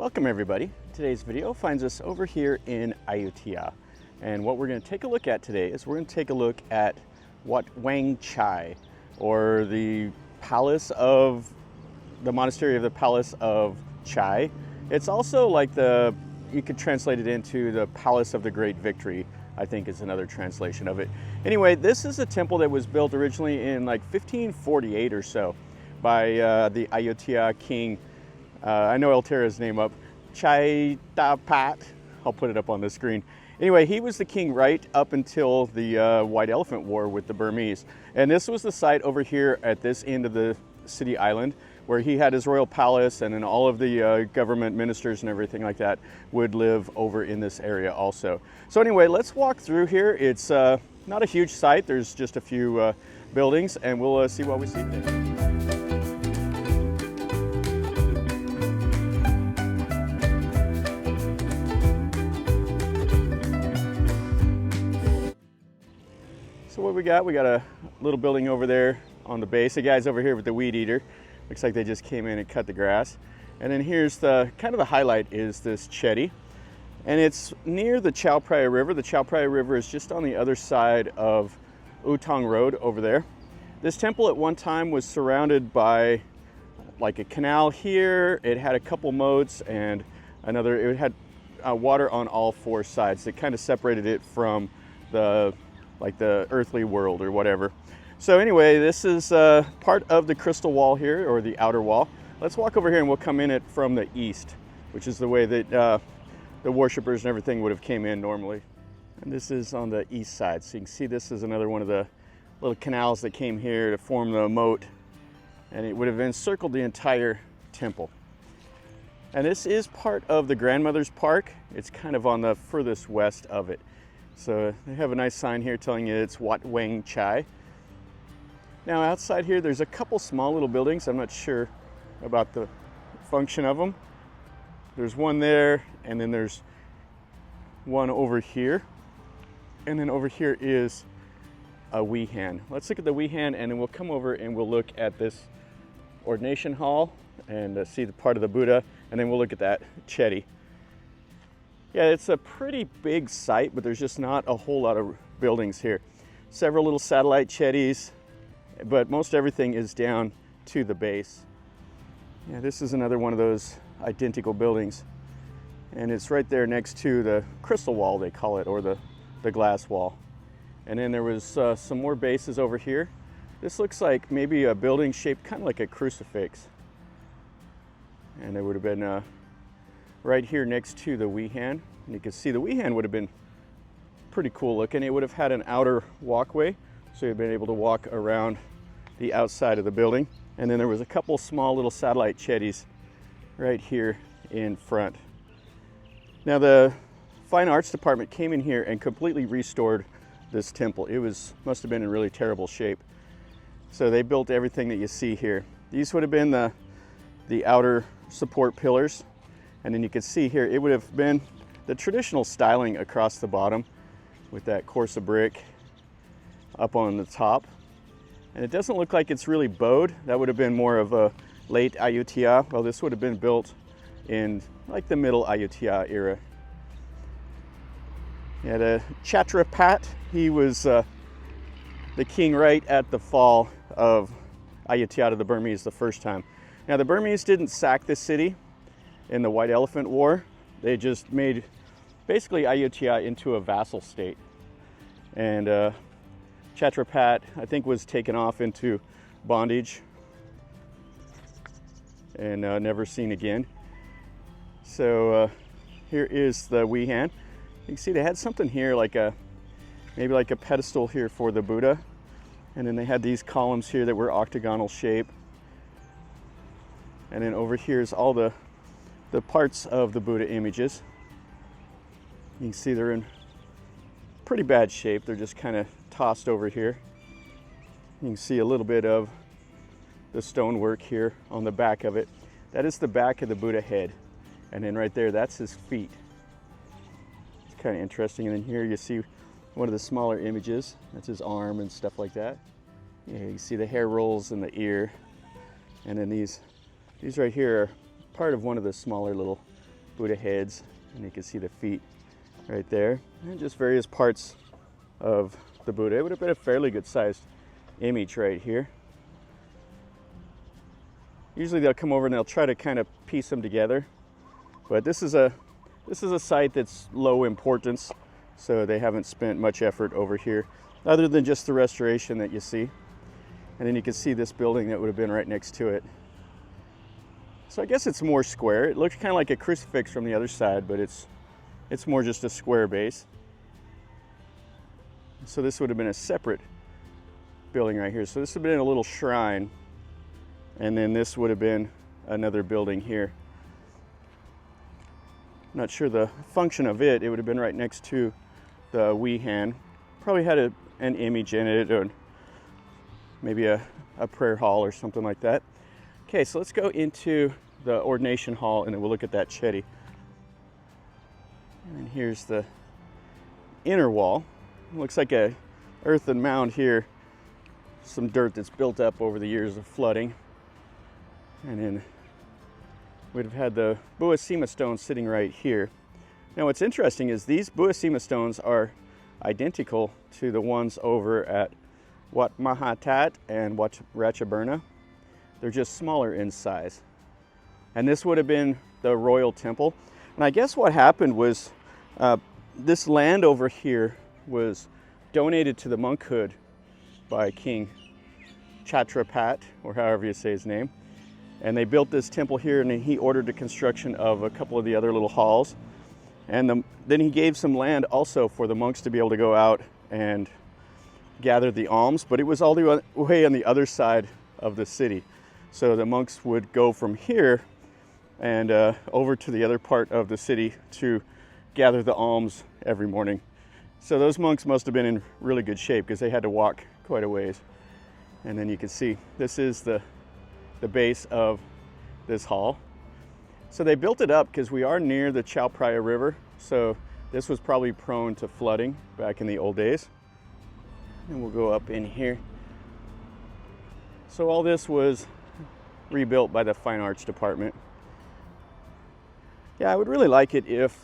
Welcome everybody. Today's video finds us over here in Ayutthaya. And what we're going to take a look at today is we're going to take a look at Wat Wang Chai, or the monastery of the Palace of Chai. It's also like you could translate it into the Palace of the Great Victory, I think is another translation of it. Anyway, this is a temple that was built originally in like 1548 or so by the Ayutthaya king. I know I'll tear his name up. Chai Palace. I'll put it up on the screen. Anyway, he was the king right up until the White Elephant War with the Burmese. And this was the site over here at this end of the city island where he had his royal palace, and then all of the government ministers and everything like that would live over in this area also. So anyway, let's walk through here. It's not a huge site. There's just a few buildings, and we'll see what we see today. So what we got a little building over there on the base. The guy's over here with the weed eater. Looks like they just came in and cut the grass. And then here's the highlight is this chetty. And it's near the Chao Phraya River. The Chao Phraya River is just on the other side of Utong Road over there. This temple at one time was surrounded by like a canal here. It had a couple moats and it had water on all four sides. It kind of separated it from the earthly world or whatever. So anyway, this is part of the crystal wall here, or the outer wall. Let's walk over here and we'll come in it from the east, which is the way that the worshippers and everything would have came in normally. And this is on the east side. So you can see this is another one of the little canals that came here to form the moat, and it would have encircled the entire temple. And this is part of the Grandmother's Park. It's kind of on the furthest west of it. So they have a nice sign here telling you it's Wat Wang Chai. Now outside here there's a couple small little buildings. I'm not sure about the function of them. There's one there, and then there's one over here. And then over here is a Wihan. Let's look at the Wihan, and then we'll come over and we'll look at this ordination hall and see the part of the Buddha, and then we'll look at that chetty. Yeah, it's a pretty big site, but there's just not a whole lot of buildings here. Several little satellite chetties, but most everything is down to the base. Yeah, this is another one of those identical buildings. And it's right there next to the crystal wall, they call it, or the glass wall. And then there was some more bases over here. This looks like maybe a building shaped kind of like a crucifix. And there would have been right here next to the Wihan. And you can see the Wihan would have been pretty cool looking. It would have had an outer walkway, so you'd been able to walk around the outside of the building. And then there was a couple small little satellite chetties right here in front. Now the Fine Arts Department came in here and completely restored this temple. It must have been in really terrible shape. So they built everything that you see here. These would have been the outer support pillars. And then you can see here, it would have been the traditional styling across the bottom with that course of brick up on the top. And it doesn't look like it's really bowed. That would have been more of a late Ayutthaya. Well, this would have been built in like the middle Ayutthaya era. Yeah, the Chakkraphat, he was the king right at the fall of Ayutthaya to the Burmese the first time. Now the Burmese didn't sack the city in the White Elephant War. They just made basically Ayutthaya into a vassal state. And Chakkraphat, I think, was taken off into bondage and never seen again. So here is the Wihan. You can see they had something here maybe like a pedestal here for the Buddha. And then they had these columns here that were octagonal shape. And then over here is all the parts of the Buddha images. You can see they're in pretty bad shape. They're just kind of tossed over here. You can see a little bit of the stonework here on the back of it. That is the back of the Buddha head. And then right there, that's his feet. It's kind of interesting. And then here you see one of the smaller images. That's his arm and stuff like that. Yeah, you see the hair rolls in the ear. And then these right here are part of one of the smaller little Buddha heads, and you can see the feet right there, and just various parts of the Buddha. It would have been a fairly good sized image right here. Usually they'll come over and they'll try to kind of piece them together, but this is a site that's low importance, so they haven't spent much effort over here other than just the restoration that you see. And then you can see this building that would have been right next to it. So I guess it's more square. It looks kind of like a crucifix from the other side, but it's more just a square base. So this would have been a separate building right here. So this would have been a little shrine, and then this would have been another building here. I'm not sure the function of it. It would have been right next to the Wihan. Probably had an image in it, or maybe a prayer hall or something like that. Okay, so let's go into the ordination hall and then we'll look at that Chedi. And here's the inner wall. It looks like a earthen mound here. Some dirt that's built up over the years of flooding. And then we'd have had the Buasima stones sitting right here. Now what's interesting is these Buasima stones are identical to the ones over at Wat Mahatat and Wat Ratchaburna. They're just smaller in size. And this would have been the royal temple. And I guess what happened was this land over here was donated to the monkhood by King Chakkraphat, or however you say his name. And they built this temple here, and he ordered the construction of a couple of the other little halls. And then he gave some land also for the monks to be able to go out and gather the alms, but it was all the way on the other side of the city. So the monks would go from here and over to the other part of the city to gather the alms every morning. So those monks must have been in really good shape because they had to walk quite a ways. And then you can see this is the base of this hall. So they built it up because we are near the Chao Phraya River, so this was probably prone to flooding back in the old days. And we'll go up in here. So all this was rebuilt by the Fine Arts Department. Yeah, I would really like it if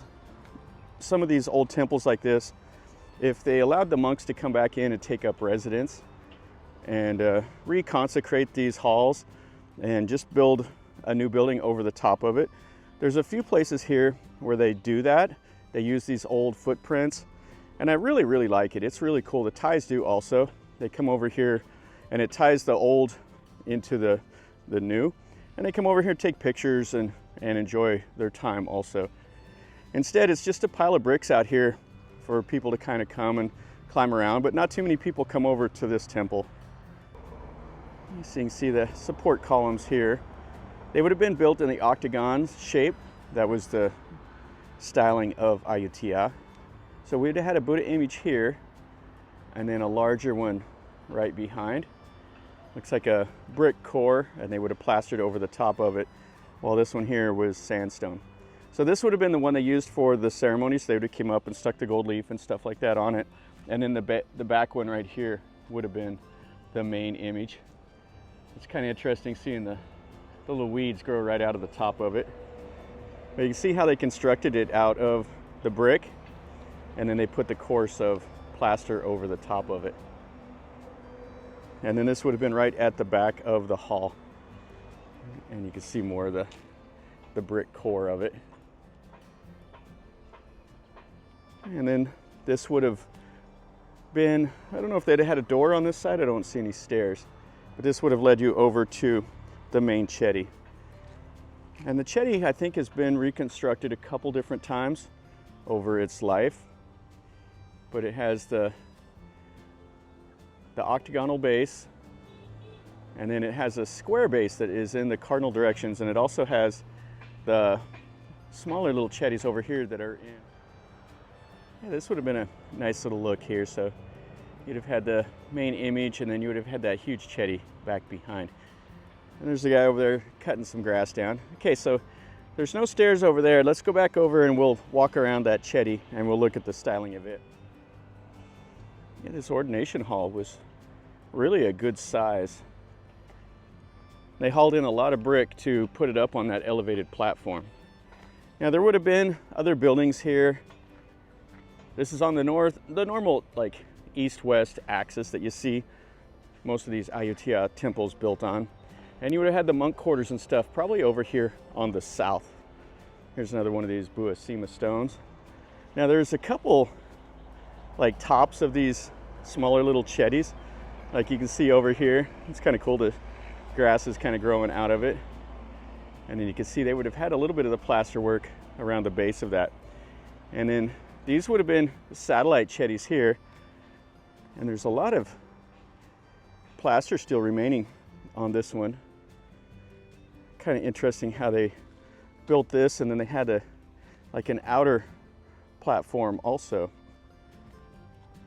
some of these old temples like this, if they allowed the monks to come back in and take up residence and reconsecrate these halls and just build a new building over the top of it. There's a few places here where they do that. They use these old footprints, and I really, really like it. It's really cool. The Thais do also. They come over here and it ties the old into the new, and they come over here, take pictures and enjoy their time also. Instead, it's just a pile of bricks out here for people to kind of come and climb around, but not too many people come over to this temple. So you can see the support columns here. They would have been built in the octagon shape. That was the styling of Ayutthaya. So we'd have had a Buddha image here, and then a larger one right behind. Looks like a brick core, and they would have plastered over the top of it, while this one here was sandstone. So this would have been the one they used for the ceremonies. They would have came up and stuck the gold leaf and stuff like that on it. And then the back one right here would have been the main image. It's kind of interesting seeing the little weeds grow right out of the top of it. But you can see how they constructed it out of the brick, and then they put the course of plaster over the top of it. And then this would have been right at the back of the hall. And you can see more of the brick core of it. And then this would have been, I don't know if they'd have had a door on this side. I don't see any stairs. But this would have led you over to the main Chedi. And the Chedi, I think, has been reconstructed a couple different times over its life. But it has the octagonal base, and then it has a square base that is in the cardinal directions, and it also has the smaller little Chedis over here that are in. Yeah, this would have been a nice little look here. So you'd have had the main image, and then you would have had that huge Chedi back behind. And there's the guy over there cutting some grass down. Okay, so there's no stairs over there. Let's go back over and we'll walk around that Chedi and we'll look at the styling of it. Yeah, this ordination hall was really a good size. They hauled in a lot of brick to put it up on that elevated platform. Now there would have been other buildings here. This is on the normal like east-west axis that you see most of these Ayutthaya temples built on. And you would have had the monk quarters and stuff probably over here on the south. Here's another one of these Buasima stones. Now there's a couple like tops of these smaller little chetties, like you can see over here. It's kind of cool. The grass is kind of growing out of it. And then you can see they would have had a little bit of the plaster work around the base of that. And then these would have been satellite chetties here. And there's a lot of plaster still remaining on this one. Kind of interesting how they built this, and then they had like an outer platform also.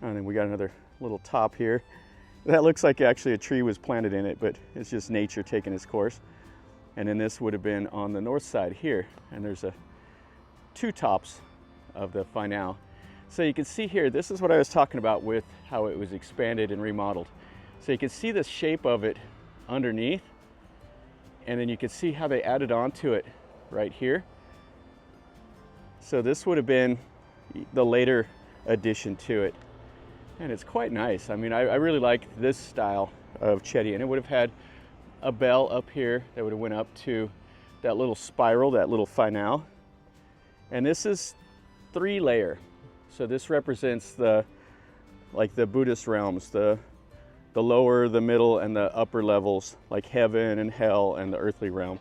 And then we got another little top here. That looks like actually a tree was planted in it, but it's just nature taking its course. And then this would have been on the north side here. And there's two tops of the finale. So you can see here, this is what I was talking about with how it was expanded and remodeled. So you can see the shape of it underneath, and then you can see how they added onto it right here. So this would have been the later addition to it. And it's quite nice. I mean, I really like this style of chetty, and it would have had a bell up here that would have went up to that little spiral, that little finale. And this is 3-layer. So this represents the Buddhist realms, the lower, the middle, and the upper levels, like heaven and hell and the earthly realm.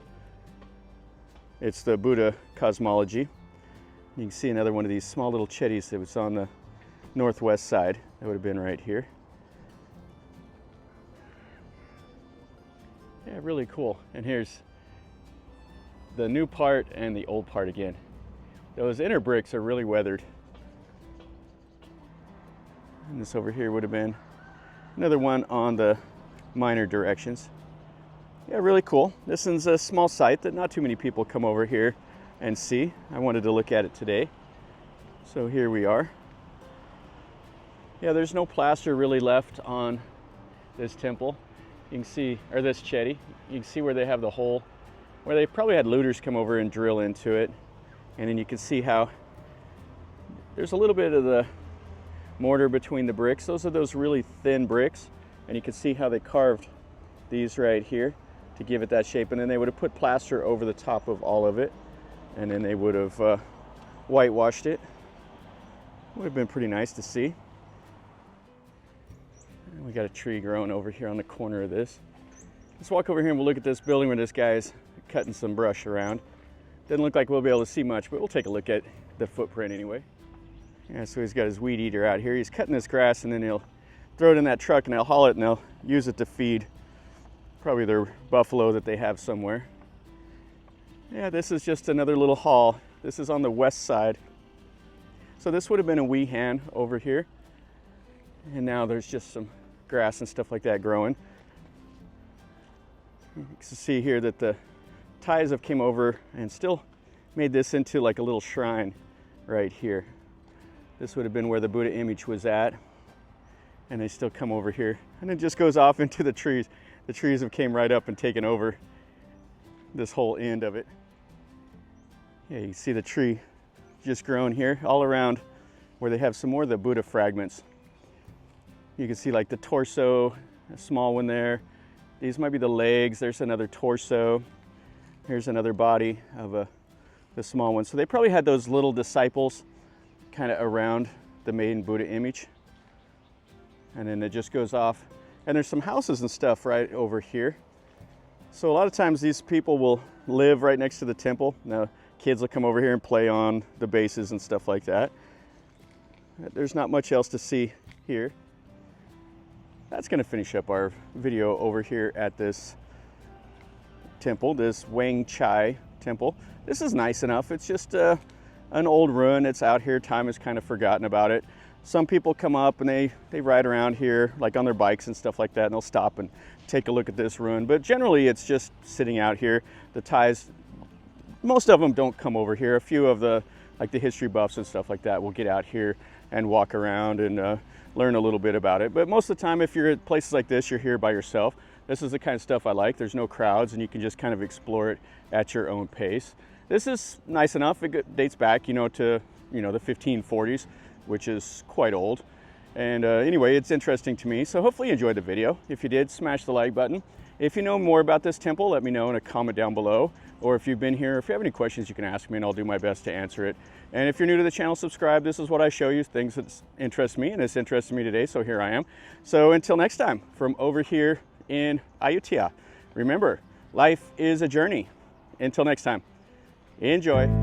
It's the Buddha cosmology. You can see another one of these small little chetties that was on the northwest side. That would have been right here. Yeah, really cool. And here's the new part and the old part again. Those inner bricks are really weathered. And this over here would have been another one on the minor directions. Yeah, really cool. This is a small site that not too many people come over here and see. I wanted to look at it today. So here we are. Yeah, there's no plaster really left on this temple. You can see, or this chetty, you can see where they have the hole, where they probably had looters come over and drill into it. And then you can see how there's a little bit of the mortar between the bricks. Those are those really thin bricks. And you can see how they carved these right here to give it that shape. And then they would have put plaster over the top of all of it. And then they would have whitewashed it. Would have been pretty nice to see. And we got a tree growing over here on the corner of this. Let's walk over here and we'll look at this building where this guy's cutting some brush around. Doesn't look like we'll be able to see much, but we'll take a look at the footprint anyway. Yeah, so he's got his weed eater out here. He's cutting this grass and then he'll throw it in that truck and they'll haul it and they'll use it to feed probably their buffalo that they have somewhere. Yeah, this is just another little haul. This is on the west side. So this would have been a weehan over here. And now there's just some grass and stuff like that growing. You can see here that the Thais have came over and still made this into like a little shrine right here. This would have been where the Buddha image was at. And they still come over here. And it just goes off into the trees. The trees have came right up and taken over this whole end of it. Yeah, you can see the tree just grown here all around where they have some more of the Buddha fragments. You can see like the torso, a small one there. These might be the legs. There's another torso. Here's another body of the small one. So they probably had those little disciples kind of around the main Buddha image. And then it just goes off. And there's some houses and stuff right over here. So a lot of times these people will live right next to the temple. Now kids will come over here and play on the bases and stuff like that. There's not much else to see here. That's going to finish up our video over here at this temple, this Wang Chai temple. This is nice enough. It's just an old ruin. It's out here. Time has kind of forgotten about it. Some people come up and they ride around here like on their bikes and stuff like that, and they'll stop and take a look at this ruin. But generally it's just sitting out here. The Thais, most of them don't come over here. A few of the history buffs and stuff like that will get out here and walk around and learn a little bit about it. But most of the time, if you're at places like this, you're here by yourself. This is the kind of stuff I like. There's no crowds and you can just kind of explore it at your own pace. this is nice enough. It dates back, to, the 1540s, which is quite old. And anyway, it's interesting to me. So hopefully you enjoyed the video. If you did, smash the like button. If you know more about this temple, let me know in a comment down below. Or if you've been here, if you have any questions, you can ask me and I'll do my best to answer it. And if you're new to the channel, subscribe. This is what I show you, things that interest me, and it's interested me today, so here I am. So until next time, from over here in Ayutthaya, remember, life is a journey. Until next time, enjoy.